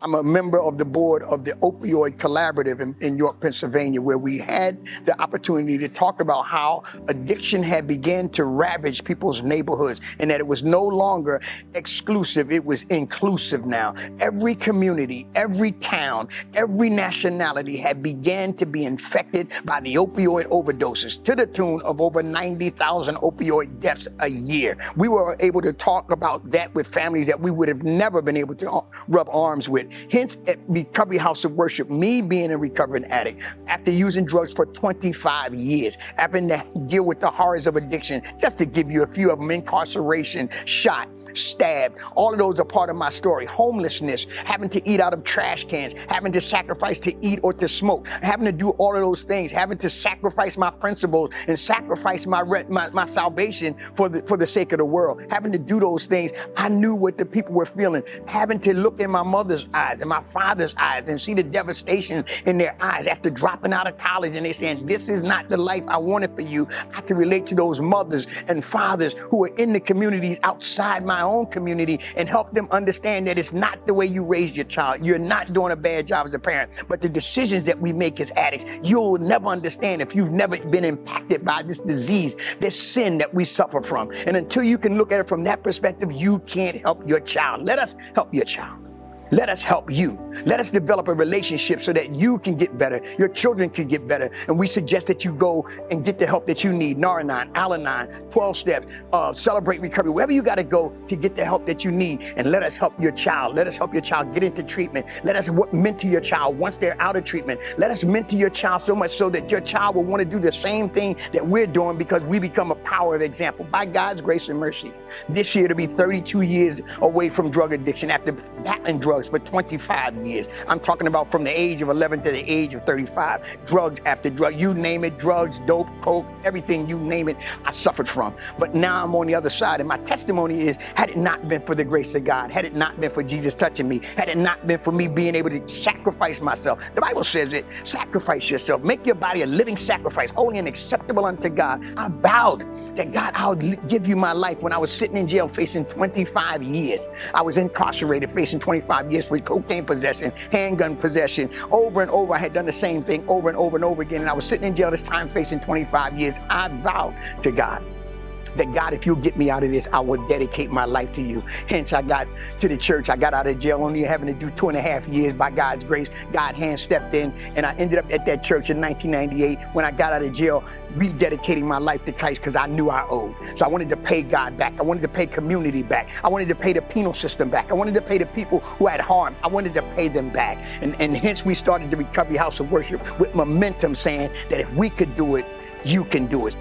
I'm a member of the board of the Opioid Collaborative in York, Pennsylvania, where we had the opportunity to talk about how addiction had begun to ravage people's neighborhoods and that it was no longer exclusive, it was inclusive now. Every community, every town, every nationality had began to be infected by the opioid overdoses to the tune of over 90,000 opioid deaths a year. We were able to talk about that with families that we would have never been able to rub arms with. Hence, at Recovery House of Worship, me being a recovering addict, after using drugs for 25 years, having to deal with the horrors of addiction, just to give you a few of them: incarceration, shot, stabbed. All of those are part of my story. Homelessness, having to eat out of trash cans, having to sacrifice to eat or to smoke, having to do all of those things, having to sacrifice my principles and sacrifice my salvation for the sake of the world, having to do those things. I knew what the people were feeling, having to look in my mother's eyes and my father's eyes and see the devastation in their eyes after dropping out of college, and they saying, "This is not the life I wanted for you." I can relate to those mothers and fathers who are in the communities outside my own community and help them understand that it's not the way you raised your child. You're not doing a bad job as a parent, but the decisions that we make as addicts, you'll never understand if you've never been impacted by this disease, this sin that we suffer from. And until you can look at it from that perspective, you can't help your child. Let us help your child. Let us help you. Let us develop a relationship so that you can get better, your children can get better. And we suggest that you go and get the help that you need. Naranon, Al-Anon, 12 steps, Celebrate Recovery, wherever you got to go to get the help that you need. And let us help your child. Let us help your child get into treatment. Let us mentor your child once they're out of treatment. Let us mentor your child so much so that your child will want to do the same thing that we're doing, because we become a power of example. By God's grace and mercy, this year to be 32 years away from drug addiction after battling drugs for 25 years. I'm talking about from the age of 11 to the age of 35. Drugs after drug, you name it, drugs, dope, coke, everything, you name it, I suffered from. But now I'm on the other side, and my testimony is, had it not been for the grace of God, had it not been for Jesus touching me, had it not been for me being able to sacrifice myself. The Bible says it, sacrifice yourself, make your body a living sacrifice, holy and acceptable unto God. I vowed that God, I'll give you my life when I was sitting in jail facing 25 years. I was incarcerated facing 25 years for cocaine possession, handgun possession. Over and over, I had done the same thing over and over and over again. And I was sitting in jail this time facing 25 years. I vowed to God that, God, if you'll get me out of this, I will dedicate my life to you. Hence, I got to the church. I got out of jail only having to do 2.5 years. By God's grace, God's hand stepped in, and I ended up at that church in 1998 when I got out of jail, rededicating my life to Christ, because I knew I owed. So I wanted to pay God back. I wanted to pay community back. I wanted to pay the penal system back. I wanted to pay the people who had harmed. I wanted to pay them back. And hence we started the Recovery House of Worship with momentum, saying that if we could do it, you can do it.